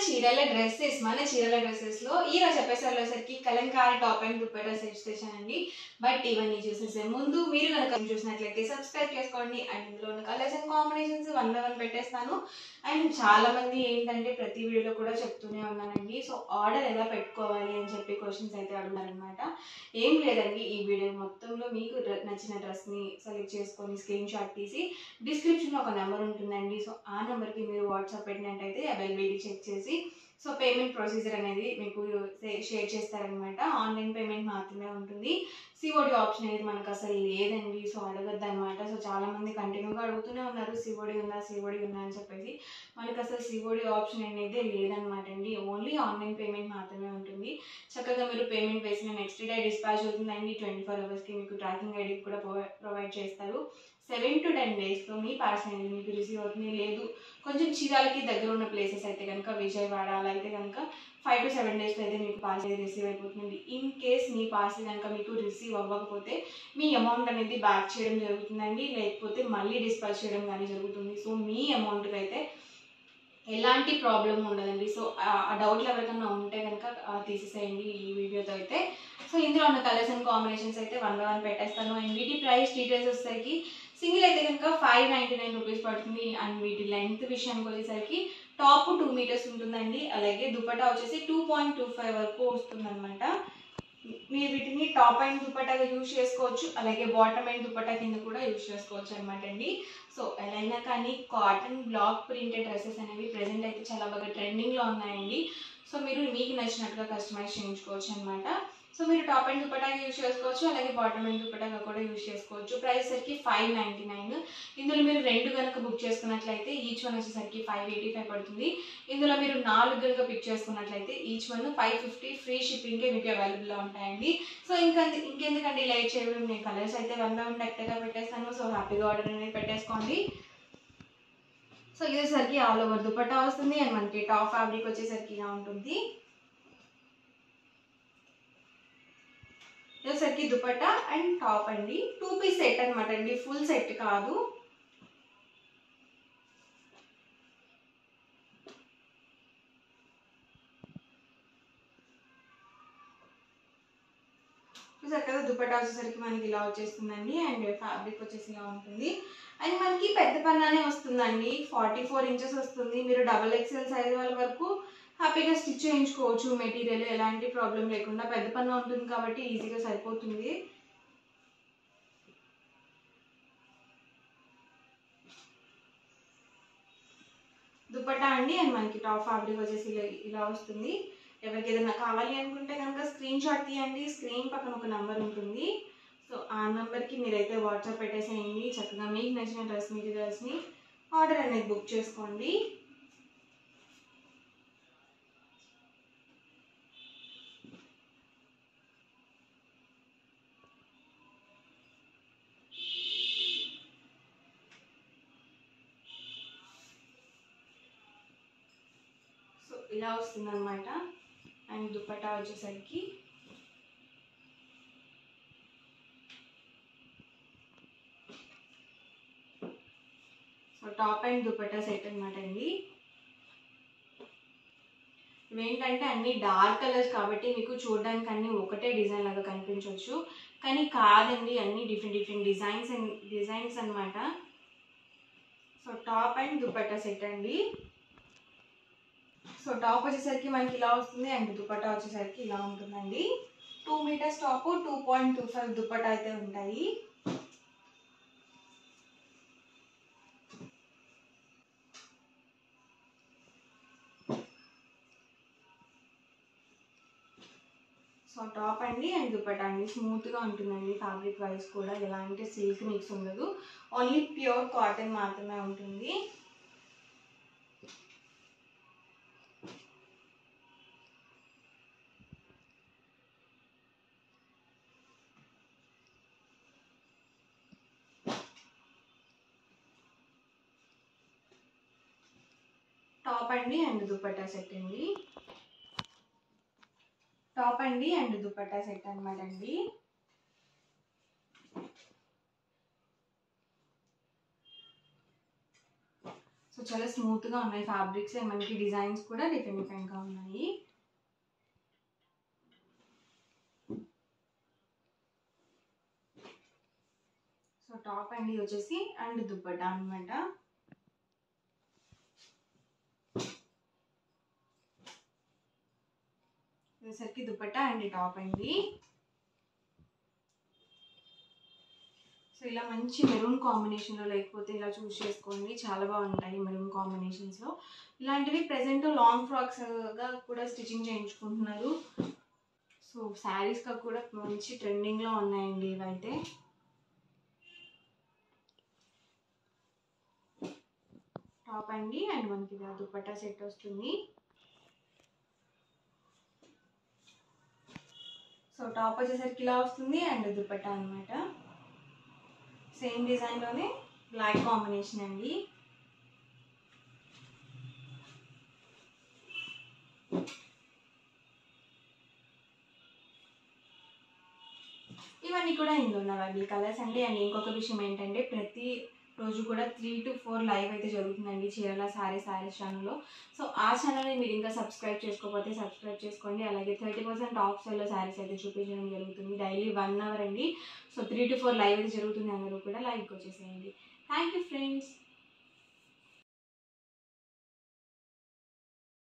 చీరల డ్రెస్సెస్ లో ఈ రోజు ఎపిసోడ్ లో సరికి Kalamkari top and dupatta sets తెచ్చానండి. బట్ ఇవన్నీ చూసేసే ముందు మీరు కనుక చూసినట్లయితే సబ్స్క్రైబ్ చేసుకోండి. అండ్ ఇందులో ఉన్న కలర్స్ అండ్ కాంబినేషన్స్ 1 by 1 పెట్టేస్తాను. అండ్ చాలా మంది ఏంటంటే ప్రతి వీడియోలో కూడా చెప్తూనే ఉన్నానండి, సో ఆర్డర్ ఎలా పెట్టుకోవాలి అని చెప్పి క్వశ్చన్స్ అయితే అడుగుతారనమాట. ఏం లేదండి, ఈ వీడియో మొత్తంలో మీకు నచ్చిన డ్రెస్ని సెలెక్ట్ చేసుకొని స్క్రీన్ షాట్ తీసి డిస్క్రిప్షన్లో ఒక నెంబర్ ఉంటుందండి. సో ఆ నెంబర్కి మీరు వాట్సాప్ పెట్టినట్టయితే అవైలబిలిటీ చెక్ చేసి సో పేమెంట్ ప్రొసీజర్ అనేది మీకు షేర్ చేస్తారనమాట. ఆన్లైన్ పేమెంట్ మాత్రమే ఉంటుంది. సిఓడి ఆప్షన్ అనేది మనకు అసలు లేదండి, సో అడగద్దు అనమాట. సో చాలామంది కంటిన్యూగా అడుగుతూనే ఉన్నారు సిఓడి ఉందా అని చెప్పేసి. మనకు అసలు సిఓడి ఆప్షన్ అనేది లేదనమాట అండి. ఓన్లీ ఆన్లైన్ పేమెంట్ మాత్రమే ఉంటుంది. చక్కగా మీరు పేమెంట్ వేసిన నెక్స్ట్ డే డిస్పాచ్ అవుతుందండి. 24 hours మీకు ట్రాకింగ్ ఐడి కూడా ప్రొవైడ్ చేస్తారు. 7 to 10 daysలో మీ పార్సల్ అనేది మీకు రిసీవ్ అవుతుంది. లేదు కొంచెం చీరాలకి దగ్గర ఉన్న ప్లేసెస్ అయితే కనుక విజయవాడ అలా అయితే కనుక 5 to 7 daysలో అయితే మీకు పార్సల్ రిసీవ్ అయిపోతుంది. ఇన్ కేస్ మీ పార్సల్ కనుక మీకు రిసీవ్ అవ్వకపోతే మీ అమౌంట్ అనేది బ్యాక్ చేయడం జరుగుతుందండి, లేకపోతే మళ్ళీ డిస్పాచ్ చేయడం కానీ జరుగుతుంది. సో మీ అమౌంట్కి అయితే ఎలాంటి ప్రాబ్లం ఉండదండి. సో ఆ డౌట్లు ఎవరికన్నా ఉంటే కనుక తీసేసేయండి ఈ వీడియోతో అయితే. సో ఇందులో ఉన్న కలర్స్ అండ్ కాంబినేషన్స్ అయితే 1 by 1 పెట్టేస్తాను. అండ్ వీటి ప్రైస్ డీటెయిల్స్ వచ్చేసరికి సింగిల్ అయితే కనుక 599 రూపీస్ పడుతుంది. అండ్ వీటి లెంత్ విషయానికి వచ్చేసరికి టాప్ 2 meters ఉంటుందండి. అలాగే దుపట్టా వచ్చేసి 2.25 వరకు వస్తుంది అనమాట. మీరు వీటిని టాప్ అండ్ దుపట్టాగా యూజ్ చేసుకోవచ్చు, అలాగే బాటమ్ అండ్ దుపట్టా కింద కూడా యూజ్ చేసుకోవచ్చు అనమాట అండి. సో ఎలా అయినా కానీ కాటన్ బ్లాక్ ప్రింటెడ్ డ్రెస్సెస్ అనేవి ప్రెసెంట్ అయితే చాలా బాగా ట్రెండింగ్లో ఉన్నాయండి. సో మీరు మీకు నచ్చినట్టుగా కస్టమైజ్ చేయించుకోవచ్చు అనమాట. సో మీరు టాప్ అండ్ దుపట్టాగా యూజ్ చేసుకోవచ్చు, అలాగే బాటమ్ అండ్ దుపట్టాగా కూడా యూజ్ చేసుకోవచ్చు. ప్రైస్ సరికి 599. ఇందులో మీరు 2 కనుక బుక్ చేసుకున్నట్లయితే ఈచ్ వన్ వచ్చేసరికి 585 పడుతుంది. ఇందులో మీరు 4 కనుక పిక్ చేసుకున్నట్లయితే ఈచ్ వన్ 550 ఫ్రీ షిప్పింగ్కే మీకు అవైలబుల్గా ఉంటాయండి. సో ఇంకెందుకండి లైట్ చేయడం, నేను కలర్స్ అయితే 1 by 1 డైరెక్ట్గా పెట్టేస్తాను. సో హ్యాపీగా ఆర్డర్ అనేది పెట్టేసుకోండి. సో ఇది వచ్చేసరికి ఆల్ ఓవర్ దుపట్టా వస్తుంది. అండ్ మనకి టాప్ ఫ్యాబ్రిక్ వచ్చేసరికి ఇలా ఉంటుంది. ఇదొసరికి దుపట్టా అండ్ టాప్ అండి. 2 piece సెట్ అనమాట అండి, ఫుల్ సెట్ కాదు. చూసారు కదా, దుపట్టా వచ్చేసరికి మనకి ఇలా వచ్చేస్తుందండి. అండ్ ఫ్యాబ్రిక్ వచ్చేసి ఇలా ఉంటుంది. అండ్ మనకి పెద్ద పన్నానే వస్తుందండి, 44 inches వస్తుంది. మీరు XXL సైజ్ వాళ్ళ వరకు హ్యాపీగా స్టిచ్ చేయించుకోవచ్చు. మెటీరియల్ ఎలాంటి ప్రాబ్లం లేకుండా పెద్ద పన్నా ఉంటుంది కాబట్టి ఈజీగా సరిపోతుంది. దుపట్టా అండి. అండ్ మనకి టాప్ ఫ్యాబ్రిక్ వచ్చేసి ఇలా వస్తుంది. ఎవరికి ఏదైనా కావాలి అనుకుంటే కనుక స్క్రీన్ షాట్ తీయండి. స్క్రీన్ పక్కన ఒక నెంబర్ ఉంటుంది. సో ఆ నెంబర్కి మీరైతే వాట్సాప్ పెట్టేసేయండి. చక్కగా మీకు నచ్చిన డ్రెస్ మెటీరియల్స్ని ఆర్డర్ అనేది బుక్ చేసుకోండి. సో ఇలా వస్తుంది అనమాట. అండ్ దుపట్టా వచ్చేసరికి so top and dupatta set అనమాట అండి. ఇవేంటంటే అన్ని డార్క్ కలర్స్ కాబట్టి మీకు చూడడానికి అన్ని ఒకటే డిజైన్ లాగా కనిపించవచ్చు, కానీ కాదండి, అన్ని డిఫరెంట్ డిజైన్స్ అనమాట. So top and dupatta set అండి. సో టాప్ వచ్చేసరికి మనకి ఇలా వస్తుంది. అండ్ దుపట్టా వచ్చేసరికి ఇలా ఉంటుందండి. 2 meters టాప్, 2.25 దుపట్టా అయితే ఉంటాయి. సో టాప్ అండి అండ్ దుపట్టా అండి. స్మూత్గా ఉంటుందండి, ఫ్యాబ్రిక్ వైజ్ కూడా ఎలాంటి సిల్క్ మిక్స్ ఉండదు, ఓన్లీ ప్యూర్ కాటన్ మాత్రమే ఉంటుంది. టాప్ అండి అండ్ దుపట్టా సెట్ అండి. టాప్ అండి అండ్ దుపట్టా సెట్ అనమాట అండి. సో చాలా స్మూత్గా ఉన్నాయి ఫ్యాబ్రిక్స్, మనకి డిజైన్స్ కూడా డిఫరెంట్గా ఉన్నాయి. సో టాప్ అండ్ ఇది వచ్చేసి అండ్ దుప్పట్టా అనమాట. ఇదేసరికి దుప్పట్టా అండ్ టాప్ అండి. సో ఇలా మంచి మెరూన్ కాంబినేషన్లో లేకపోతే ఇలా చూస్ చేసుకోండి, చాలా బాగుంటాయి మెరూన్ కాంబినేషన్స్లో. ఇలాంటివి ప్రెజెంట్ లాంగ్ ఫ్రాక్స్గా కూడా స్టిచ్చింగ్ చేయించుకుంటున్నారు. సో శారీస్గా కూడా మంచి ట్రెండింగ్లో ఉన్నాయండి ఇవైతే. టాప్ అండి అండ్ మనకి దుప్పట్టా సెట్ వస్తుంది. సో టాప్ వచ్చేసరికి ఇలా వస్తుంది అండ్ దుప్పట్టా అనమాట. సేమ్ డిజైన్లోనే బ్లాక్ కాంబినేషన్ అండి. ఇవన్నీ కూడా ఇందులో ఉన్న అవైలబుల్ కలర్స్ అండి. అండ్ ఇంకొక విషయం ఏంటంటే ప్రతి రోజు కూడా 3 to 4 లైవ్ అయితే జరుగుతుందండి చీరల శారీస్ ఛానల్లో. సో ఆ ఛానల్ని మీరు ఇంకా సబ్స్క్రైబ్ చేసుకోకపోతే సబ్స్క్రైబ్ చేసుకోండి. అలాగే 30% ఆఫ్ సేల్లో శారీస్ అయితే చూపించడం జరుగుతుంది డైలీ 1 అవర్ అండి. సో 3 to 4 లైవ్ అయితే జరుగుతుంది, అందరూ కూడా లైవ్కి వచ్చేసేయండి. Thank you friends.